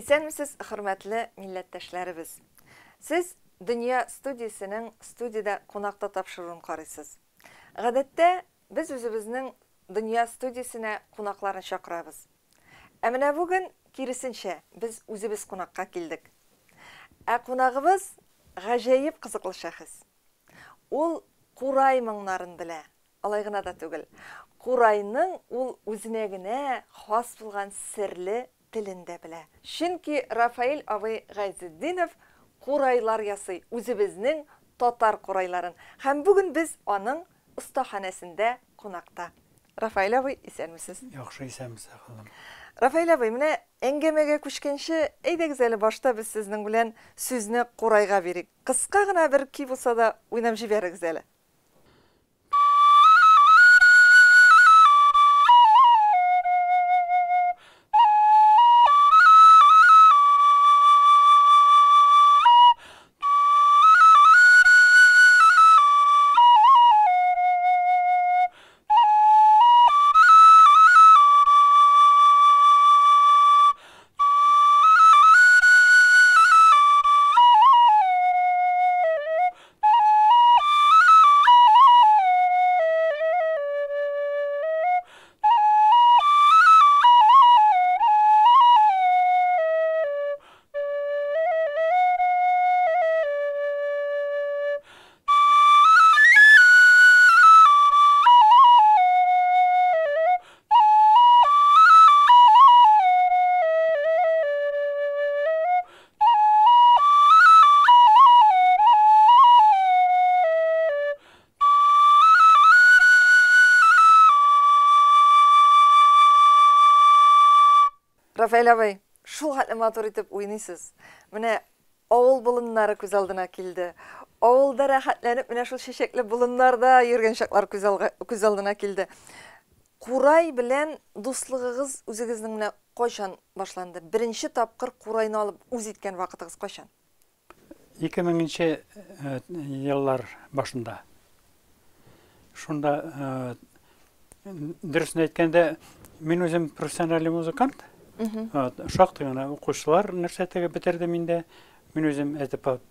Исәнмесез, хөрмәтле милләттәшләребез. Сез Дөнья студиясенең студияда кунакта тапшыруын карыйсыз. Гадәттә, без үзебезнең Дөнья студиясенә кунакларын чакырабыз. Ә менә бүген киресенчә, без үзебез кунакка килдек. Ә кунагыбыз гаҗәеп кызыклы шәхес. Ул Курай моңнарын белә. Алай гына да түгел. Курайның ул үзенә генә хас булган серле телендә белә. Чөнки Рафаил абый Гайзетдинов курайлар ясый, үзебезнең татар курайларын. Һәм бүген без аның остаханәсендә кунакта. Рафаил абый, исәнмесез? Яхшы исәнмез, халым. Рафаил абый, менә әңгәмәгә күчкәнче, әйдәгез әле башта без сезнең белән сүзне курайга бирик. Кыска гына бер ки булса да уйнап җибәрегез әле. Рафаил абый, шул хәтле матур итеп уйныйсыз. Менә авыл болыннары күз алдына килде. Авылда рәхәтләнеп, менә шул чәчәкле болыннарда йөргән чаклар күз алдына килде. Курай белән дуслыгыгыз үзегезнең менә кайчан башланды? Беренче тапкыр курайны алып үз иткән вакытыгыз кайчан? 2000 еллар башында. Шунда дөресен әйткәндә, мин үзем профессиональ музыкант. Шактый гына укучылар нәрсәтегә бетердем инде. Мин үзем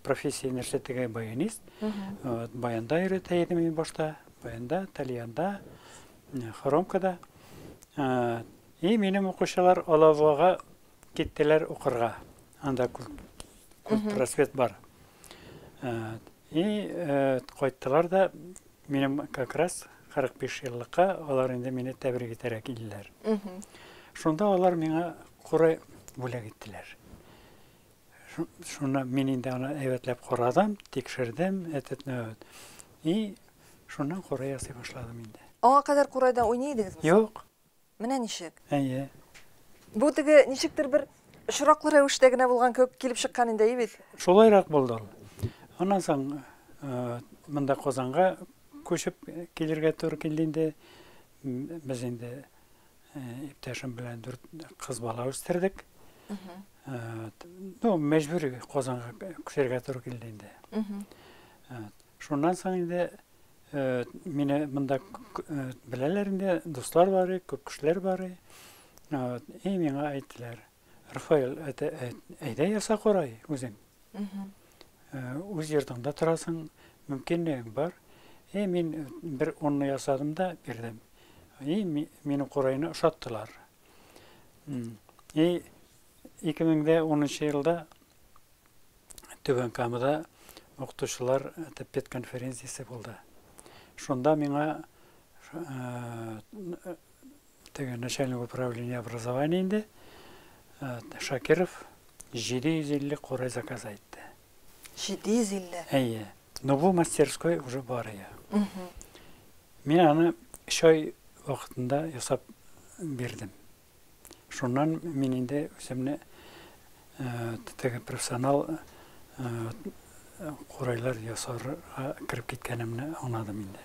профессия нәрсәтегә баянист. Баянда өйрәтә идем мин башта. Баянда, тальянда, хоромкада. И минем укучылар Алавага киттеләр укырга. Анда просвет бар. И кайттылар да минем как раз 45 еллыкка алар инде мине тәбрик итәргә килделәр. Шунда алар миңа курай бүләк иттеләр. Шуны мин инде аны әйбәтләп карадым, тикшердем, и шуннан курай ясый башладым инде. Аңа кадәр курайда уйный идегезме? Юк. Менә ничек? Әйе. Бу теге ничектер бер очраклы рәвештә генә булган кебек килеп чыккан инде бит. Шулайрак булды ул. Аннан соң монда Казанга күчеп килергә туры килде инде. Без инде иптәшем белән 4 кыз бала үстердек. Мәҗбүри Казанга күчәргә туры килде инде. Шуннан соң инде мине монда беләләр инде, дуслар бар, күп кешеләр бар. И миңа әйттеләр: "Рафаил, әйдә яса курай үзең. Үз йортыңда торасың, мөмкинлегең бар." Мин бер онны ясадым да бирдем. Мине курайны ошаттылар. 2010 елда Түбән Камада укытучылар тәпет конференциясе булды. Шунда миңа теге начальник управления образования инде Шакиров 750 курай заказ айтты. 750? Әйе. Но бу мастерской уже бар я. Мин аны 3 ай вакытында ясап бирдем. Шуннан мин инде үземне теге профессионал курайлар ясарга кирип киткәнемне аңладым инде.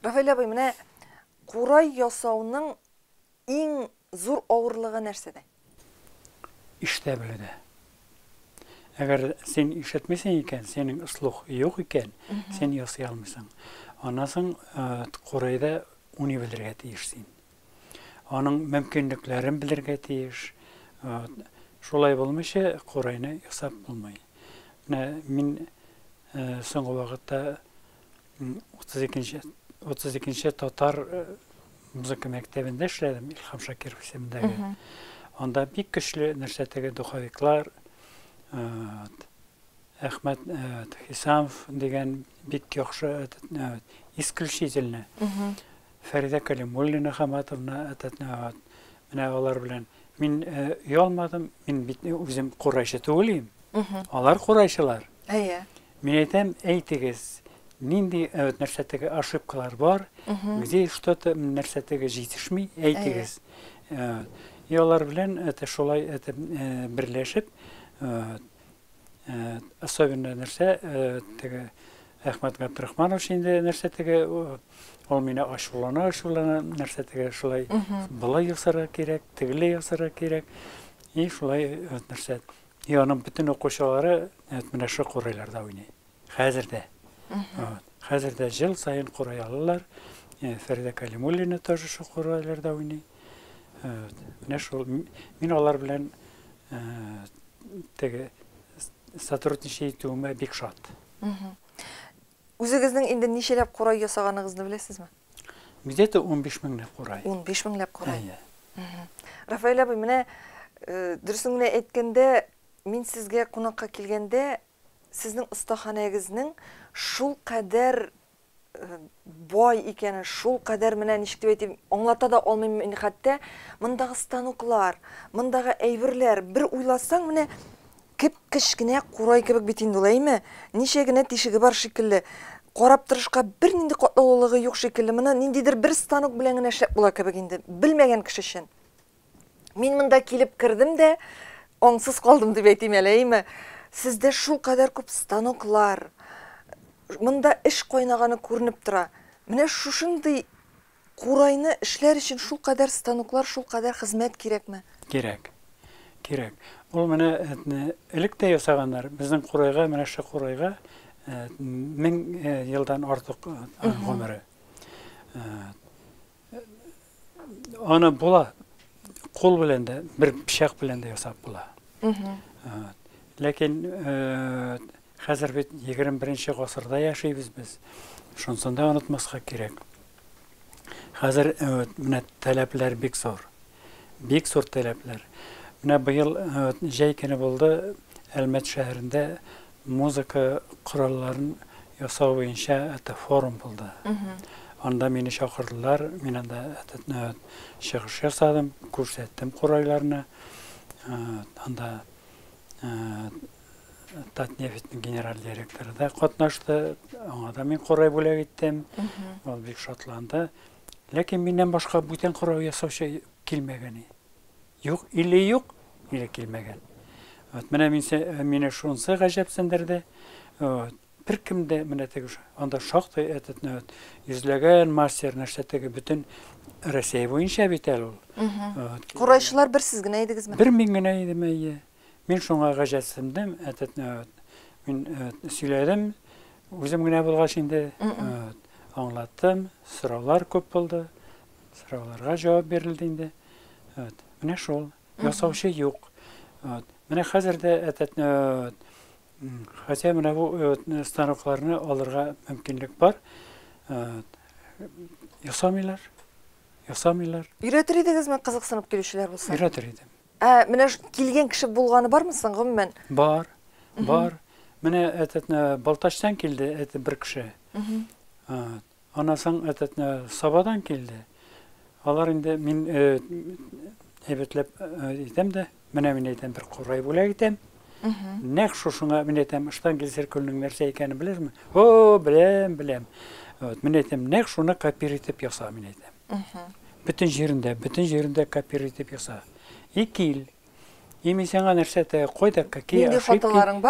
Рафаил абый, менә курай ясауның иң зур авырлыгы нәрсәдә? Иштә беләдә. Әгәр сен ишетмәсәң икән, синең услух юк икән, сен ясый алмыйсың. Аннан соң курайда уни белергә тиеш син. Аның мөмкинлекләрен белергә тиеш. Шулай булмыйча курайны ясап булмый. Менә мин соңгы вакытта 32-нче татар музыка мәктәбендә эшләдем, Илһам Шакиров исемендәге. Анда бик көчле нәрсәтәге духовиклар, Әхмәт Хисамов дигән бик яхшы исключительно. Фәридә Калимуллина Хаматовна менә алар белән мин ялмадым, мин бит үзем курайчы түгел. Алар курайчылар. Мин әйтәм, әйтегез, нинди нәрсәтәге ошибкалар бар, где что-то нәрсәтәге җитешми, әйтегез. Алар белән шулай берләшеп, особенно нәрсә теге Әхмәт Габдрахманов инде нәрсәтәге ул мине ачулана нәрсәтәге шулай булай ясарга кирәк, тегеле ясарга кирәк. И шулай нәрсә. Аның бөтен укучылары менә шу курайларда уйный. Хәзердә жыл сайын курай алалар. Фәридә Калимуллина тоже шу курайларда уйный. Менә шул мин алар белән теге сотрудничать итүемә бик шат. Үзегезнең инде ничәләп курай ясаганыгызны беләсезме? Где-то 15 меңләп курай. 15 меңләп курай. Рафаэль абый, менә дөресен генә әйткәндә, мин сезгә кунакка килгәндә, сезнең остаханагызның шул кадәр бай икәнен, шул кадәр менә ничек дип әйтим, аңлата да алмыйм мин хәтта, мондагы станоклар, мондагы әйберләр, бер уйласаң менә кечкенә курай кебек бит инде улаймы? Ничә генә тишеге бар шикелле. Карап торышка бер нинди катлаулыгы юк шикелле. Моны ниндидер бер станок белән генә эшләп була кебек инде. Белмәгән кеше өчен. Мин монда килеп кирдем дә, аңсыз калдым дип әйтим әлеме? Сездә шул кадәр күп станоклар, монда эш кайнаганы күренеп тора. Менә шушындый курайны эшләр өчен шул кадәр станоклар, шул кадәр хезмәт кирәкме? Кирәк. Ул менә электә ясаганнар. Безнең курайга, менә шу курайга 1000 елдан артык гомере. Аны була кул белән дә, бер пичак белән дә ясап була. Ләкин хәзер бит 21-нче гасырда яшибез без. Шунсында онытмаска кирәк. Хәзер менә таләпләр бик зур. Бик зур таләпләр. Менә быел җәй көне булды, Әлмәт шәһәрендә музыка коралларын ясау буенча форум булды. Анда мине чакырдылар, мин анда чыгыш ясадым, күрсәттем курайларны. Анда Татнефтьнең генераль директоры да катнашты. Аңа да мин курай бүләк иттем. Ул бик шатланды. Ләкин миннән башка бүтән курай ясаучы килмәгән. Юк, или килмәгән. Менә мине шунсы гаҗәпсендерде. Бер кемдә менә теге анда шактый йөзләгән мастер нәрсәтәге бүтән Россия буенча бит ул. Курайчылар бер сез генә идегезме? 1000 генә идеме? Мин шуңа гаҗәпсендем. Мин сөйләдем. Үзем генә булгач инде аңлаттым. Сораулар күп булды. Сорауларга җавап бирелде инде. Менә шул. Ясаучы юк. Менә хәзердә хотя менә бу станокларны алырга мөмкинлек бар. Ясамыйлар. Өйрәтер идегезме кызыксынып килүчеләр булса? Өйрәтер идем. Менә килгән кеше булганы бармы соң гомумән? Бар. Менә Балтачтан килде бер кеше. Анасың Сабадан килде. Алар инде мин әйбәтләп әйтәм дә, менә мин әйтәм бер курай бүләк итәм. Нәкъ шушыңа мин әйтәм, ыштан килсер көлнең нәрсә икәнен беләсезме? Беләм. Мин әйтәм, нәкъ шуны копир итеп яса, мин әйтәм. Бүтән җирендә копир итеп яса. Икил. Сиңа нәрсә кайда, какие ошибки,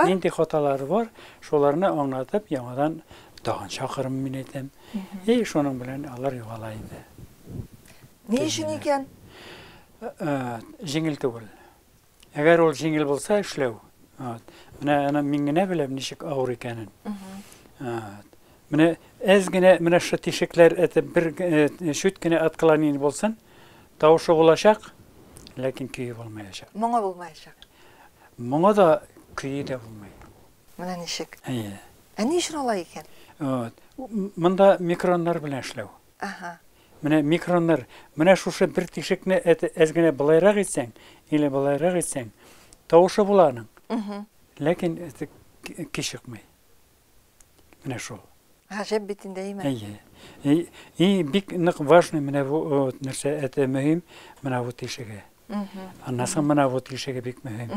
нинди хаталары бар, шуларны аңлатып, яңадан тагын чакырым мин әйтәм. Шуның белән алар югала инде. Ни өчен икән? Җиңел түгел. Әгәр ул җиңел булса эшләү. Менә мин генә беләм ничек авыр икәнен. Менә әз генә менә шу тишекләр бер шүт кенә отклонение булсын, тавышы булачак, ләкин көе булмаячак. Моңа булмаячак. Моңа да күйі де болмай. Менә ничек? Әйе. Ни өчен алай икән? Монда микроннар белән эшләү. Ага. Менә микроннар, менә шушы бер тишекне әз генә былайрак итсәң, или былайрак итсәң, тавышы була аның. Ләкин кичекмәй. Менә шул. Гаҗәп бит инде, әйме? Әйе. И бик нык важный менә бу нәрсә, это мөһим, менә бу тишеге. Аннан менә бу тишеге бик мөһим.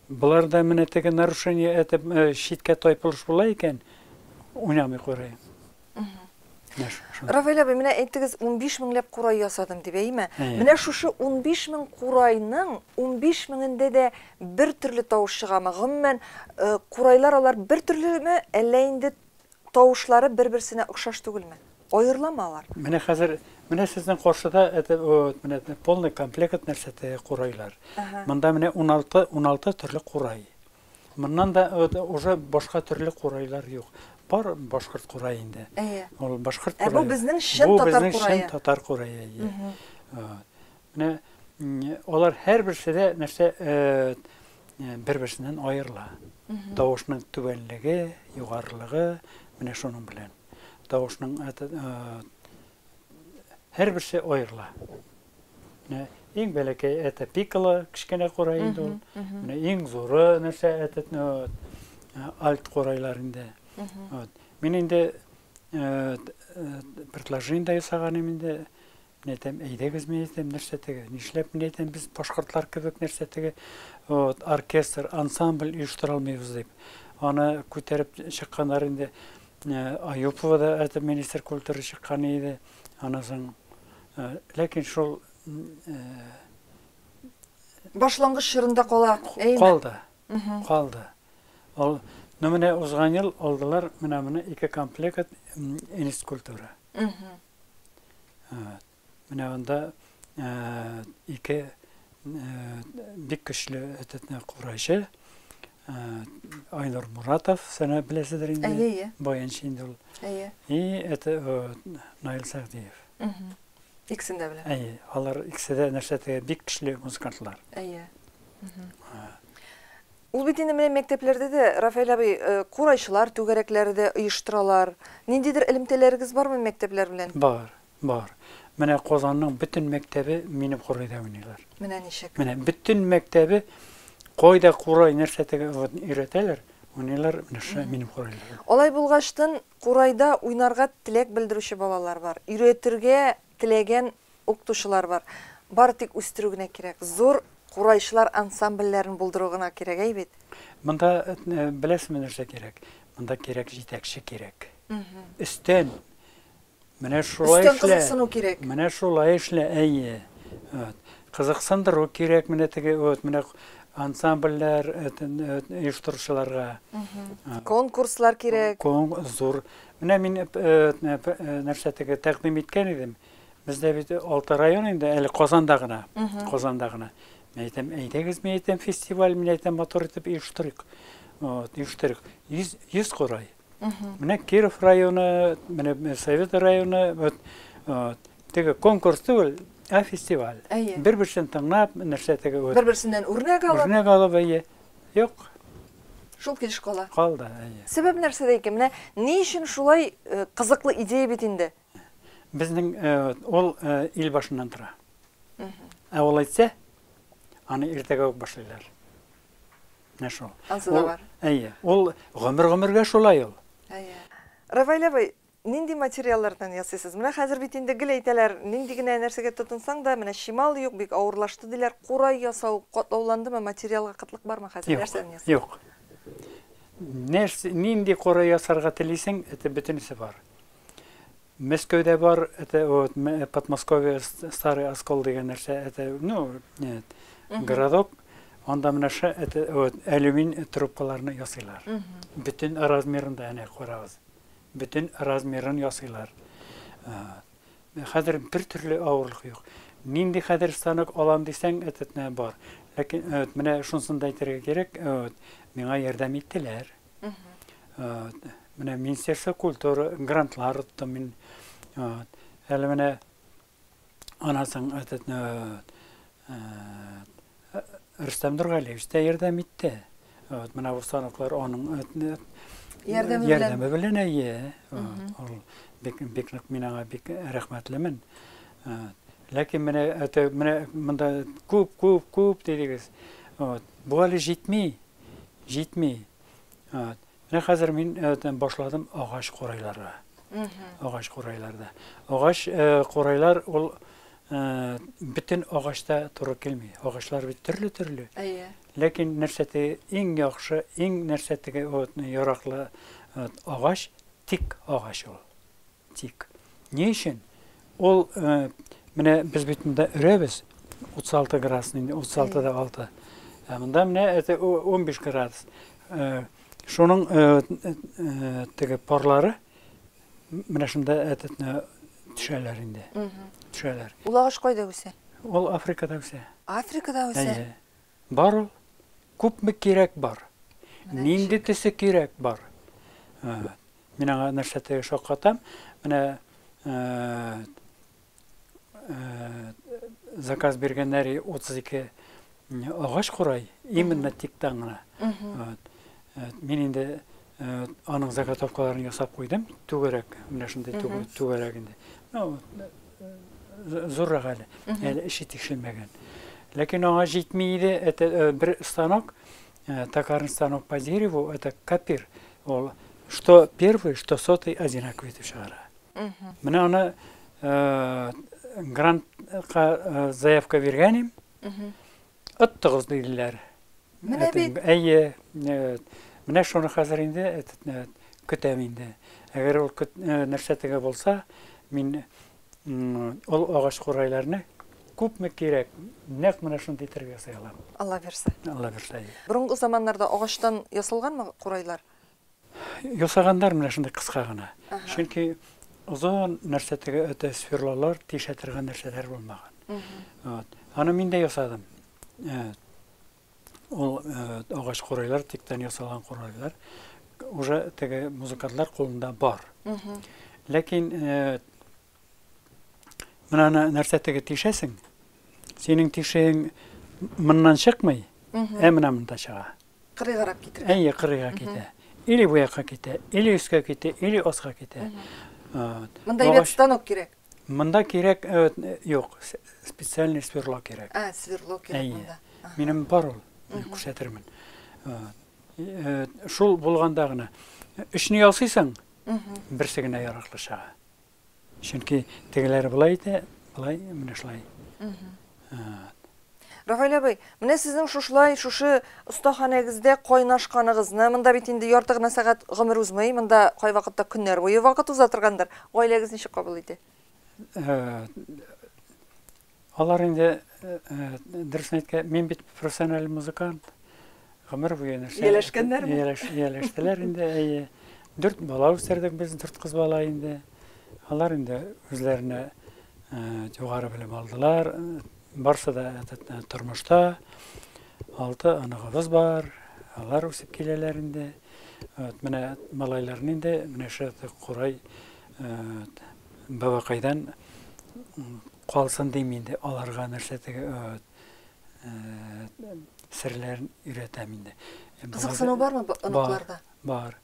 Буларда менә теге нарушение, это шиткә тайпылыш була икән, уйнамый курай. Рафаэль абый, менә әйтегез, 15 меңләп курай ясадым дип, әйме? Менә шушы 15 мең курайның 15 меңендә дә бер төрле тавыш чыгамы? Гомумән, курайлар алар бер төрлеме, әллә инде тавышлары бер-берсенә охшаш түгелме? Аерыламы алар? Менә хәзер, менә сезнең каршыда менә полный комплект нәрсәте курайлар. Монда менә 16 төрле курай. Моннан да уже башка төрле курайлар юк. Бар башкорт курай инде. Ул башкорт курай. Бу безнең шин татар курае. Бу безнең шин татар курае. Менә алар һәр берсе дә нәрсә бер-берсеннән аерыла. Тавышның түбәнлеге, югарылыгы, менә шуның белән. Тавышның һәр берсе аерыла. Менә иң бәләкәй это пикало, кичкенә курай инде ул. Менә иң зуры нәрсә альт курайлар инде. Мин инде предложение ясаганым инде, әйтәм, әйдәгез, мен әйтәм, нәрсә теге, нишләп мен әйтәм, без башкортлар кебек нәрсә теге оркестр, ансамбль оештыра алмыйбыз дип. Аны күтәреп чыкканнар инде. Аюпова да это министр культуры чыккан иде. Анасын, ләкин шул башлангыч чорында кала. Калды. Ал менә узган ел алдылар менә 2 комплект институт культура. Менә анда 2 бик көчле курайчы, Айнур Муратов, сәне беләсездер инде. Баянчы инде ул. И это Наил Сагдиев. Икесен дә беләм. Әйе, алар икесе дә нәрсә бик көчле музыкантлар. Әйе. Ул бит инде менә мәктәпләрдә дә, Рафаэль абый, курайчылар түгәрәкләре дә оештыралар. Ниндидер элемтәләрегез бармы мәктәпләр белән? Бар. Менә Казанның бөтен мәктәбе минем курайда уйныйлар. Менә ничек? Менә бөтен мәктәбе кайда курай нәрсәтеге өйрәтәләр, уйныйлар минем курайда. Алай булгаштын, курайда уйнарга теләк белдерүче балалар бар. Өйрәтергә теләгән укытучылар бар. Бар тик үстерү генә кирәк. Зур курайчылар ансамбльләрен булдыру гына кирәк, әйбит. Монда беләсезме нәрсә кирәк? Монда кирәк җитәкче кирәк. Өстән менә шулай эшлә. Өстән кызыксыну кирәк. Менә шулай эшлә, әйе. Кызыксындыру кирәк менә теге менә ансамбльләр оештыручыларга. Конкурслар кирәк. Зур. Менә мин нәрсә теге тәкъдим иткән идем. Бездә бит 6 район инде, әле Казанда гына. Мен әйтәм, әйдәгез, мен әйтәм, фестиваль, мен әйтәм, мотор итеп оештырыйк. Оештырыйк. 100 курай. Менә Киров районы, менә Совет районы, теге конкурс түгел, фестиваль. Бер-берсен тыңлап, нәрсә теге бер-берсеннән үрнәк алып. Үрнәк алып, әйе. Юк. Шул килеш кала. Калды, әйе. Сәбәп нәрсәдә икән? Менә ни өчен шулай кызыклы идея бит инде? Безнең ул ил башыннан тора. Ул әйтсә, аны иртәгә үк башлыйлар. Менә шул. Ансы да бар. Әйе. Ул гомергә шулай ул. Әйе. Рафаэль абый, нинди материаллардан ясыйсыз? Менә хәзер бит инде гел әйтәләр, нинди генә нәрсәгә тотынсаң да, менә шимал юк, бик авырлашты диләр. Курай ясау катлауландымы, материалга кытлык бармы хәзер? Нәрсәдән ясый? Юк. Нинди курай ясарга телисең, это бөтенесе бар. Мәскәүдә бар, это Подмосковье старый оскол дигән нәрсә, это, городок, анда менә алюминий трубкаларны ясыйлар. Bütün размерында әнә карагыз. Bütün размерын ясыйлар. Хәзер бер төрле авырлык юк. Нинди хәзер станок алам дисәң, это бар. Ләкин менә шунысын да әйтергә кирәк, миңа ярдәм иттеләр. Менә Министерство культуры грантлар тоттым мин. Әле менә анасын Рөстәм Нургалиевич та ярдәм итте. Менә бу станоклар аның Ярдәме белән әйе. Ул бик нык мин аңа бик рәхмәтлемен. Ләкин менә монда күп дидегез. Бу әле җитми. Менә хәзер мин башладым агач курайларга. Агач курайларда. Агач курайлар ул bütün агачта туры килми. Агачлар бит төрле. Ләкин нәрсәте иң яхшы, иң нәрсәтегә яраклы агач тик агач ул. Тик. Ни өчен? Ул менә без бит монда өрәбез 36 градус инде, 36-да 6. Монда менә 15 градус. Шуның теге парлары менә шунда төшәләр инде. Төшәләр. Ул агач кайда үсә? Ул Африкада үсә. Африкада үсә. Бар ул. Күпме кирәк бар. Нинди төсе кирәк бар. Мин аңа нәрсәтә шаккатам. Менә заказ биргәннәр 32 агач курай, именно тиктан гына. Мин инде аның заготовкаларын ясап куйдым. Түгәрәк, менә шундый түгәрәк инде. Зуррак әле. Әле эше тикшелмәгән. Ләкин аңа җитми иде. Это бер станок, токарный станок по дереву, это копир. Ул что первый, что сотый одинаковый дип чыгара. Менә аны грантка заявка биргәнем. Оттыгыз диләр. Менә бит. Әйе. Менә шуны хәзер инде көтәм инде. Әгәр ул нәрсәтегә булса, мин ул агач курайларны күпме кирәк, нәкъ менә шундый итәргә ясыйлар. Алла бирсә. Алла бирсә. Борынгы заманнарда агачтан ясалганмы курайлар? Ясагандар менә шундый кыска гына. Чөнки озон нәрсәтегә өтә сверлалар, тишәтергән нәрсәләр булмаган. Аны мин дә ясадым. Ул агач курайлар, тиктән ясалган курайлар уже теге музыкантлар кулында бар. Ләкин менә нәрсәтегә тишәсең, синең тишең моннан чыкмый, менә монда чыга. Кырыгарак китер. Әйе, кырыга китә. Или бу якка китә, или өскә китә, или аска китә. Монда бит станок кирәк. Монда кирәк, юк, специальный сверло кирәк. Сверло кирәк монда. Минем бар ул, күрсәтермен. Шул булганда гына эшне ясыйсың, берсе генә яраклы чыга. Чөнки тегеләр булай итә, булай менә шулай. Рафаэль абый, менә сезнең шушы остаханәгездә кайнашканыгызны, монда бит инде ярты гына сәгать гомер узмый, монда кай вакытта көннәр буе вакыт уза торгандыр. Гаиләгез ничек кабул итә? Алар инде дөресен әйткәндә, мин бит профессиональ музыкант. Гомер буе нәрсә? Ияләштеләр инде, 4 бала үстердек без, 4 кыз бала инде. Алар инде үзләренә югары белем алдылар. Барсы да тормышта. 6 аныгыбыз бар. Алар үсеп киләләр инде. Менә малайларны инде менә шу курай бабакайдан калсын дим инде. Аларга нәрсәтеге серләрен өйрәтәм инде. Кызыксыну бармы оныкларда? Бар.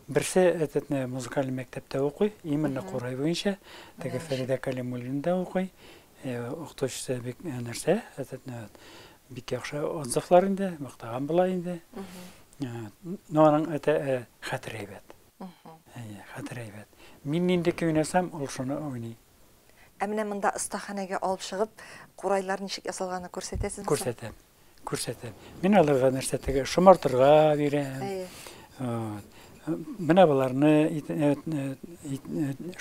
Берсе музыкаль мәктәптә укый, именно курай буенча, теге Фәридә Калимуллинда укый. Укытучысы бик нәрсә, бик яхшы отзывлар инде, мактаган була инде. Но аның хәтер әйбәт. Хәтер әйбәт. Мин инде көйнәсәм, ул шуны уйный. Менә монда остаханәгә алып чыгып, курайлар ничек ясалганын күрсәтәсезме? Күрсәтәм. Мин аларга нәрсәтеге шомартырга бирәм. Менә буларны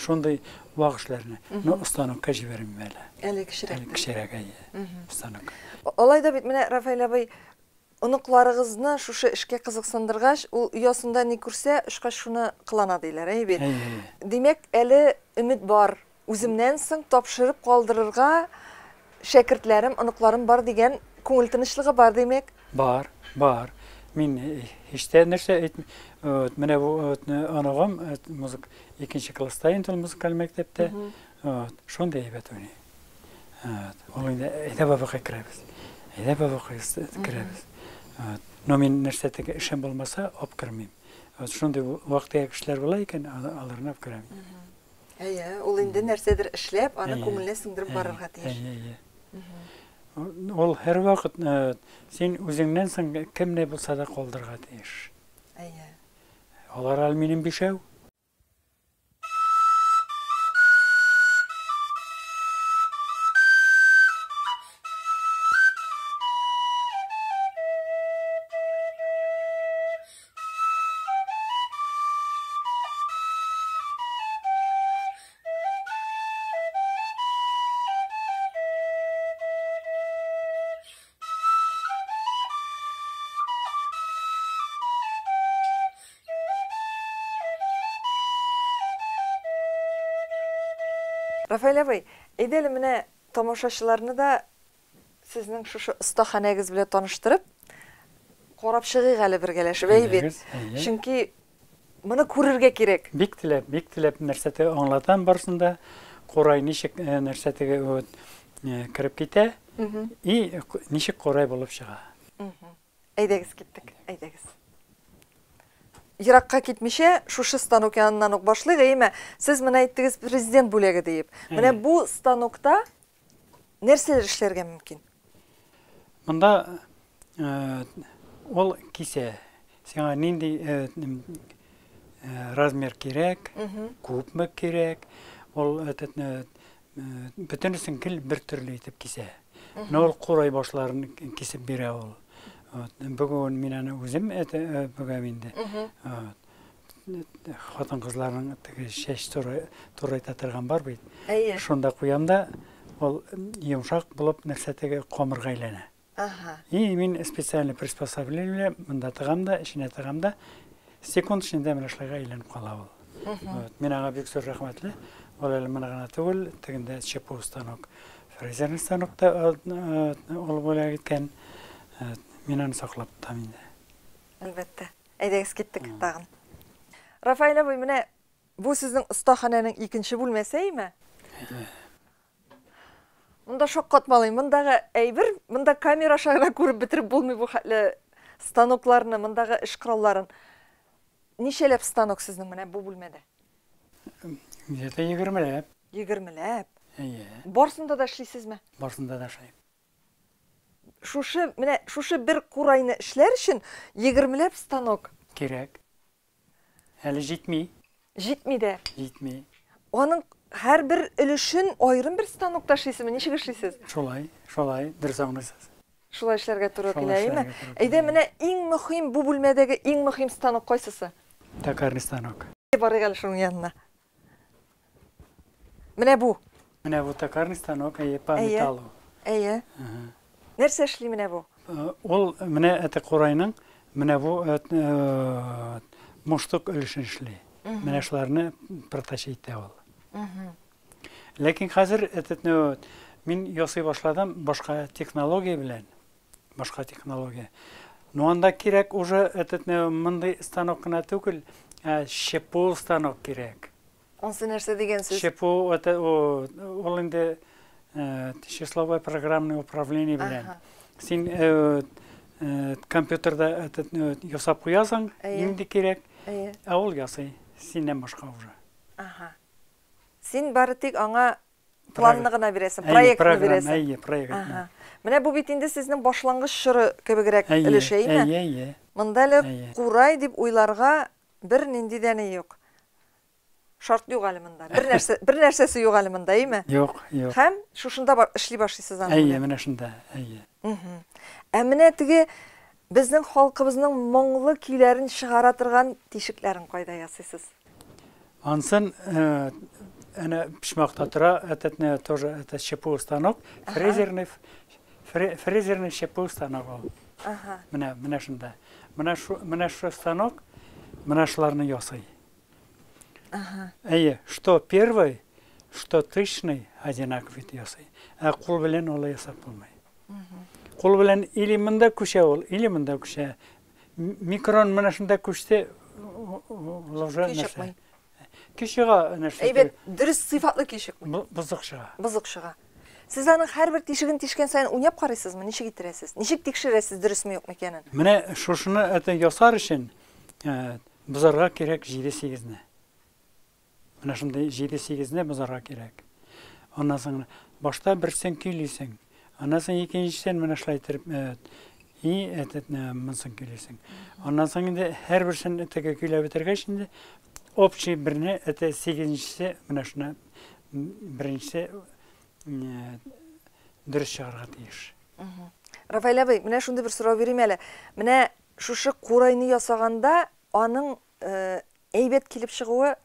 шундый вакышларны, но станокка җибәрмим әле. Әле кичерәк. Кичерәк станок. Алай да бит менә Рафаэль абый, оныкларыгызны шушы эшкә кызыксындыргач, ул уясында ни күрсә, эшкә шуны кылана диләр, бит. Димәк, әле өмет бар. Үземнән соң тапшырып калдырырга шәкертләрем, оныкларым бар дигән күңел тынычлыгы бар димәк. Бар. Мин һичтә нәрсә әйтмим. Менә бу анагым музык 2нче класста инде музыкаль мәктәптә. Шундый әйбәт уйный. Ул инде әйдә бабакай керәбез. Әйдә бабақайыз кіребіз. Но мен нәрсетеге ішім болмаса, оп кірмейм. Шондай вақтыя кішілер бола екен, аларына кіремейм. Ул инде нәрседер эшләп, аны күңелне сеңдереп барырга тиеш. Ол һәр вакыт сен үзеңнән соң кемне булса да калдырга тиеш. Алар ал минем бишәү. Рафаэль абый, әйдәле менә тамашачыларны да сезнең шушы остаханәгез белән таныштырып, карап чыгыйк әле бергәләшеп, әйбит. Чөнки моны күрергә кирәк. Бик теләп нәрсәте аңлатам барсында, корай ничек нәрсәтеге кирип китә, и ничек корай булып чыга. Әйдәгез киттек, әйдәгез. Еракка китмичә, шушы станок яныннан ук башлыйк, әйме, сез менә әйттегез президент бүләге дип. Менә бу станокта нәрсәләр эшләргә мөмкин? Монда ол кисә. Сиңа нинди размер кирәк, күпме кирәк? Ол бөтенесен кил бер төрле итеп кисә. Но ул курай башларын кисеп бирә ул. Бүгін мен аны өзім бүгін инде. Хатын кызларның шеш турайта торган бар бит. Шунда куямда ол йомшак булып нәрсәтеге камырга әйләнә. И мин специальный приспособление монда тыгамда, иченә тыгамда секунд эчендә менә шулай әйләнеп кала ул. Мен аңа бик зур рәхмәтле. Ул әле менә гына түгел, тегендә чепу станок. Фрезерный станокта ул бүләк иткән. Мен аны саклап тотам инде. Әлбәттә. Әйдәгез киттек тагын. Рафаэль абый, менә бу сезнең остаханәнең икенче бүлмәсе име? Монда шаккатмалый, мондагы әйбер, монда камера шагына күреп бетереп булмый бу хәтле станокларны, мондагы эш коралларын. Ничәләп станок сезнең менә бу бүлмәдә? Где-то 20ләп. 20ләп? Барсында да эшлисезме? Барсында да эшлим. Шушы бер курайны эшләр өчен 20ләп станок кирәк. Әле җитми. Җитми дә. Җитми. Аның һәр бер өлешен аерым бер станокта эшлисезме? Ничек эшлисез? Шулай, дөрес аңлыйсыз. Шулай эшләргә туры килә, әйдә менә иң мөһим бу бүлмәдәге иң мөһим станок кайсысы? Токарный станок. Барыйк әле шуның янына. Менә бу. Менә бу токарный станок, по металлу. Нәрсә эшли менә бу? Ул менә әтә курайның менә бу муштук өлешен эшли. Менә шуларны протащить итә ул. Ләкин хәзер мин ясый башладым башка технология белән. Башка технология. Но анда кирәк уже мондай станок кына түгел, щепу станок кирәк. Онсы нәрсә дигәнсез? Щепу ул инде числовое программное управление белән. Син компьютерда ясап куясың, инде кирәк. Ул ясый, синнән башка уже. Син бары тик аңа планны гына бирәсең, проектны бирәсең. Проект. Менә бу бит инде сезнең башлангыч чоры кебегрәк өлеше, әйме? Монда әле курай дип уйларга бер нинди дә не юк. Шарт юк әле монда. Бер нәрсәсе юк әле монда, әйме? Юк. Һәм шушында эшли башлыйсыз аны. Менә шунда, Менә теге безнең халкыбызның моңлы көйләрен чыгара торган тишекләрен кайда ясыйсыз? Ансын ana пишмакта тора, тоже щепу станок, фрезерный щепу станок. Менә шунда. Менә шу станок, менә шуларны ясый. Что первый, что тысячный одинаковый ясый. Кул белән ул ясап булмый. Кул белән или монда күчә ул, или монда күчә. Микрон менә шунда күчте, уже нәрсә. Кишега нәрсә. Әйбәт, дөрес сыйфатлы кишек. Бузык чыга. Бузык чыга. Сіз аның һәрбір тишеген тишкен сайын уйнап карыйсызмы? Ничек иттерәсез? Ничек тикшерәсез дөресме юкмы икәнен? Менә шушыны ясар өчен бозарга кирәк 7-8-не. Менә шундай 7-8-не бозарга кирәк. Аннан соң башта берсен көйлисең. Аннан соң икенчесен менә шулай итеп монсын көйлисең. Аннан соң инде һәрберсен теге көйләп бетергәч инде общий берне 8-нчесе менә шуны беренчесе дөрес чыгарга тиеш. Рафаэль абый, менә шундый бер сорау бирим әле. Менә шушы курайны ясаганда аның әйбәт килеп чыгуы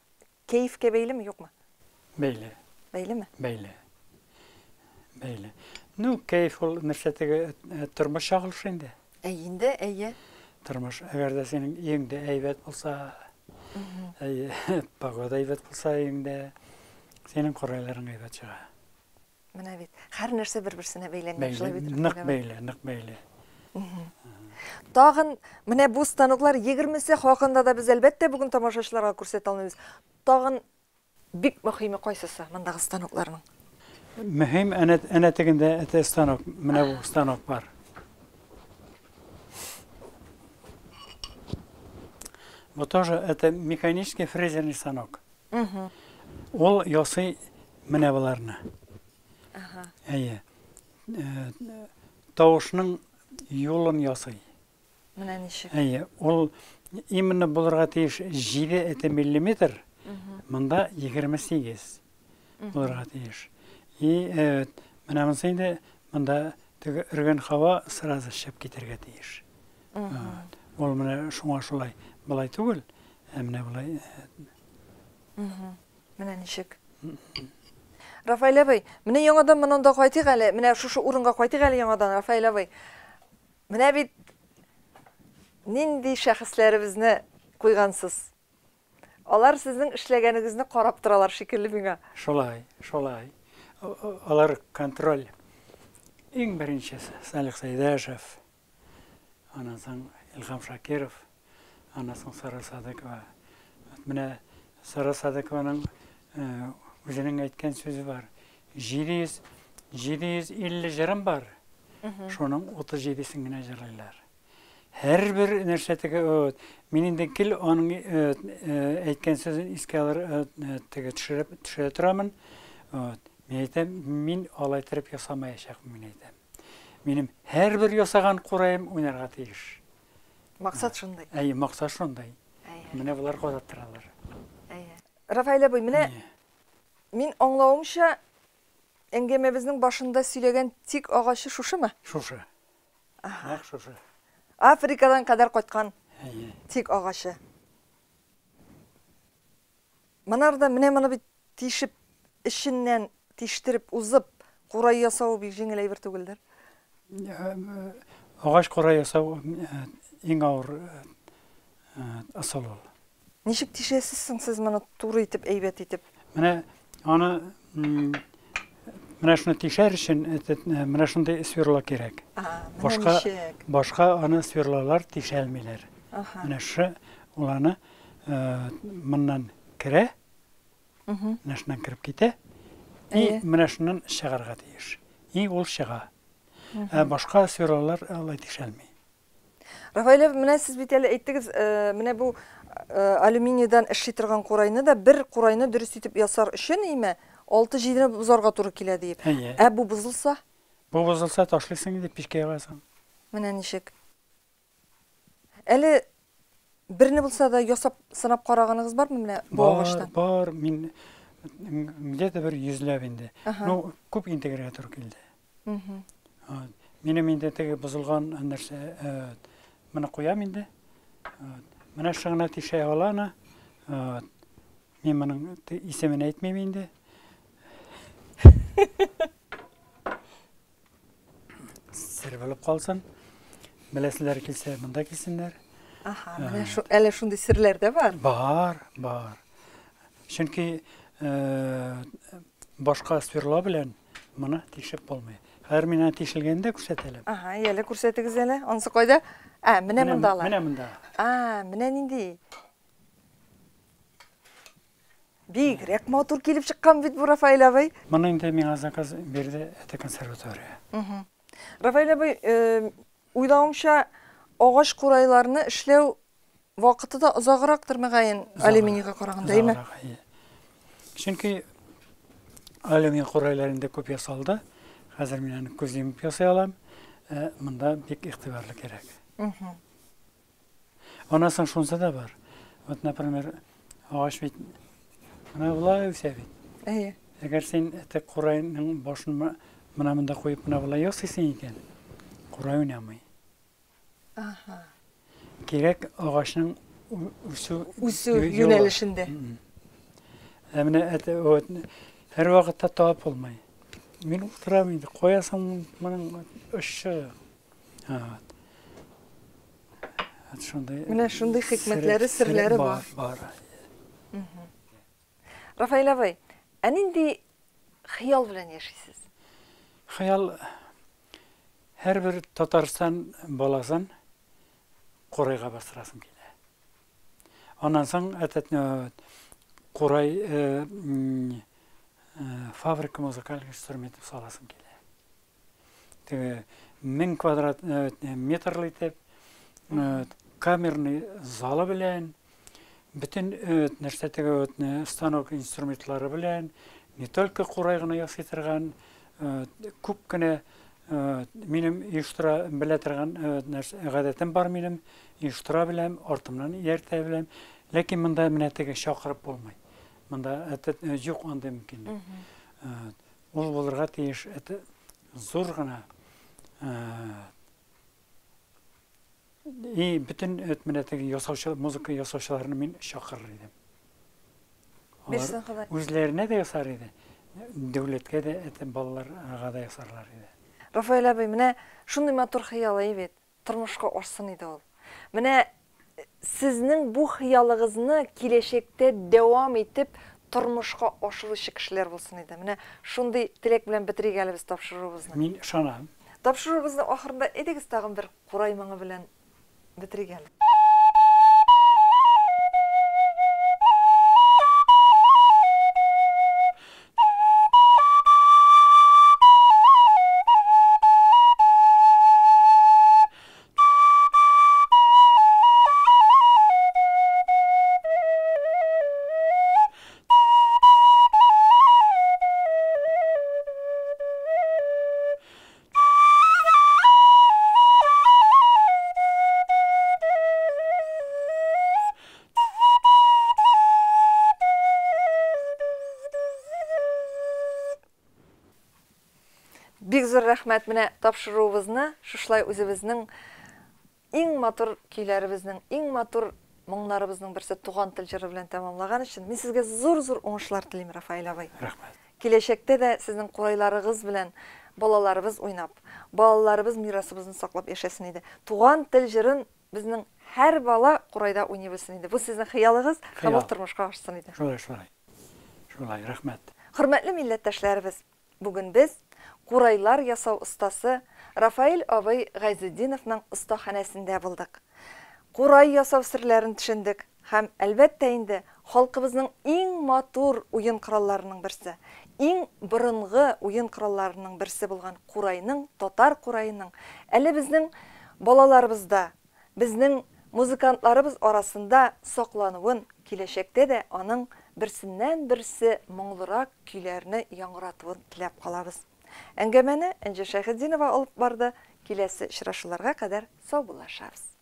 кәефкә бәйлеме, юкмы? Бәйле. Бәйлеме? Бәйле. Бәйле. Ну, кәеф ул нәрсәтеге тормыш чагылыш инде. Инде, әйе. Тормыш, әгәр дә синең өеңдә әйбәт булса, погода әйбәт булса өеңдә, синең курайларың әйбәт чыга. Менә бит, һәр нәрсә бер-берсенә бәйләнгән. Нык бәйле, нык бәйле. Тагын менә бу станоклар 20се хакында да без әлбәттә бүген тамашачыларга күрсәтә алмыйбыз. Тагын бик мөһиме кайсысы мондагы станокларның? Мөһим әнә тегендә станок, менә бу станок бар. Бу тоже это механический фрезерный станок. Ул ясый менә буларны. Әйе. Тавышның юлын ясый. Менә ничек? Әйе, ул именно булырга тиеш 7 мм, монда 28 булырга тиеш. И менә монсы инде монда теге өргән һава сразу чыгып китәргә тиеш. Ул менә шуңа шулай, булай түгел, менә булай. Менә ничек? Рафаэль абый, менә яңадан монда кайтыйк әле, менә шушы урынга кайтыйк әле яңадан, Рафаэль абый. Менә бит нинди шәхесләребезне куйгансыз. Алар сезнең эшләгәнегезне карап торалар шикелле миңа. Шулай. Алар контроль. Иң беренчесе Салих Сәйдәшев, аннан соң Илһам Шакиров, аннан соң Сара Садыкова. Менә Сара Садыкованың үзенең әйткән сүзе бар. 750 җырым бар. Шуның 37-сен генә җырлыйлар. Һәрбер нәрсәтеге мин инде кил аның әйткән сүзен искә алыр теге төшерә торамын. Мен әйтәм, мин алай итеп ясамаячакмын, мин әйтәм. Минем һәрбер ясаган курайым уйнарга тиеш. Максат шундай. Әйе, максат шундай. Менә булар карап торалар. Әйе. Рафаэль абый, менә мин аңлавымча әңгәмәбезнең башында сөйләгән тик агачы шушымы? Шушы. Нәкъ шушы. Африкадан кадәр кайткан Әйе. тик агачы. Монарда менә моны бит тишеп, ишеннән тиштереп узып, курай ясау бик җиңел әйбер түгелдер. Агач курай ясау иң авыр асыл ул. Ничек тишәсез соң сез моны туры итеп, әйбәт итеп? Менә аны менә шуны тишәр өчен менә шундай сверло кирәк. Башка аны сверлолар тишәлмиләр. Менә шу уланы моннан керә, менә шуннан кереп китә, и менә шуннан чыгарга тиеш. И ул чыга. Башка сверлолар алай тишәлми. Рафаэль, менә сез бит әле әйттегез, менә бу алюминийдан эшли торган курайны да бер курайны дөрес итеп ясар өчен име 6-7 бузарга туры килә дип. Бу бузылса? Бу бузылса ташлыйсың дип пишкә ягасың. Менә ничек? Әле берне булса да ясап сынап караганыгыз бармы менә бу агачтан? Бар, мин где-то бер 100ләп инде. Ну, күп интегратор килде. Минем инде теге бузылган нәрсә моны куям инде. Менә шуңа тишә аланы. Мин моның исемен әйтмим инде. Сер булып калсын. Беләсезләр килсә, монда килсеннәр. Менә шу әле шундый серләр дә бар. Бар. Чөнки башка сверло белән моны тишеп булмый. Һәр мине тишелгәндә күрсәтәләр. Әле күрсәтегез әле. Анысы кайда? Менә мондалар. Менә монда. Менә нинди? Бигрәк матур килеп чыккан бит бу, Рафаил абый. Моның да миңа заказ бирде әтә консерватория. Рафаил абый, уйлавымча, агач курайларны эшләү вакыты да озаграктыр мөгаен алюминийга караганда, әйме? Чөнки алюминий курайларында күп ясалды. Хәзер мин аны күз йомып ясый алам. Монда бик игътибарлы кирәк. Ondan sonra şunsa da var. Вот, например, ağaç bit, ana bulay üse bit. Eğer sen ete kurayının başını mınamında koyup buna bulay yoksa sen iken, kuray oynamayı. Gerek ağaçın üsü yönelişinde. Emine ete o her vakitte tuhaf olmayı. Min oturamıydı. Koyasam bunun ışığı. Менә шундый хикмәтләре, серләре бар. Рафаил абый, нинди хыял белән яшисез? Хыял һәрбер Татарстан баласын Курайга бастырасым килә. Аннан соң Курай фабрика музыкаль инструментов саласым килә. 1000 квадрат метрлы итеп камерный залы белән, bütün нәрсәтәге станок инструментлары белән, не только Курай гына ясый торган, күп кенә минем оештыра белә торган гадәтем бар минем, оештыра беләм, артымнан ияртә беләм, ләкин монда менә теге чакырып булмый. Монда юк анда мөмкин. Ул булырга тиеш, зур гына bütün öğretmenliği müzik yasaşlarını min şakırırdım. Özlerine de yasarıydı. Devletke de balalarga da yasarlarıydı. Рафаил абый, менә шундый матур хыял әйбет, тормышка ашсын иде ул. Менә сезнең бу хыялыгызны киләчәктә дәвам итеп тормышка ашыручы кешеләр булсын иде. Менә шундый теләк белән битерик әле без тапшыруыбызны. Мин ышанам. Тапшыруыбызны ахырында әйдегез тагын бер Курай моңы белән битерик әле. Бик зур рәхмәт, менә тапшыруыбызны шушлай үзебезнең иң матур көйләребезнең, иң матур моңнарыбызның берсе туган тел җыры белән тәмамлаган өчен мин сезгә зур уңышлар телим, Рафаил абый. Рәхмәт. Киләчәктә дә сезнең курайларыгыз белән балаларыбыз уйнап, балаларыбыз мирасыбызны саклап яшәсен иде. Туган тел җырын безнең һәр бала Курайда уйный белсен иде. Бу сезнең хыялыгыз һәм тормышка ашсын иде. Шулай, рәхмәт. Хөрмәтле милләттәшләребез, бүген без Курайлар ясау остасы Рафаил абый Гайзетдиновның остаханәсендә булдык. Курай ясау серләрен төшендек һәм әлбәттә инде халкыбызның иң матур уен коралларының берсе, иң борынгы уен коралларының берсе булган Курайның, татар Курайының әле безнең балаларыбызда, безнең музыкантларыбыз арасында саклануын, киләчәктә дә аның берсеннән-берсе моңлырак көйләрне яңгыратуын теләп калабыз. Әңгәмәне Энҗе Шәйхетдинова алып барды. Киләсе очрашуларга кадәр сау булашабыз.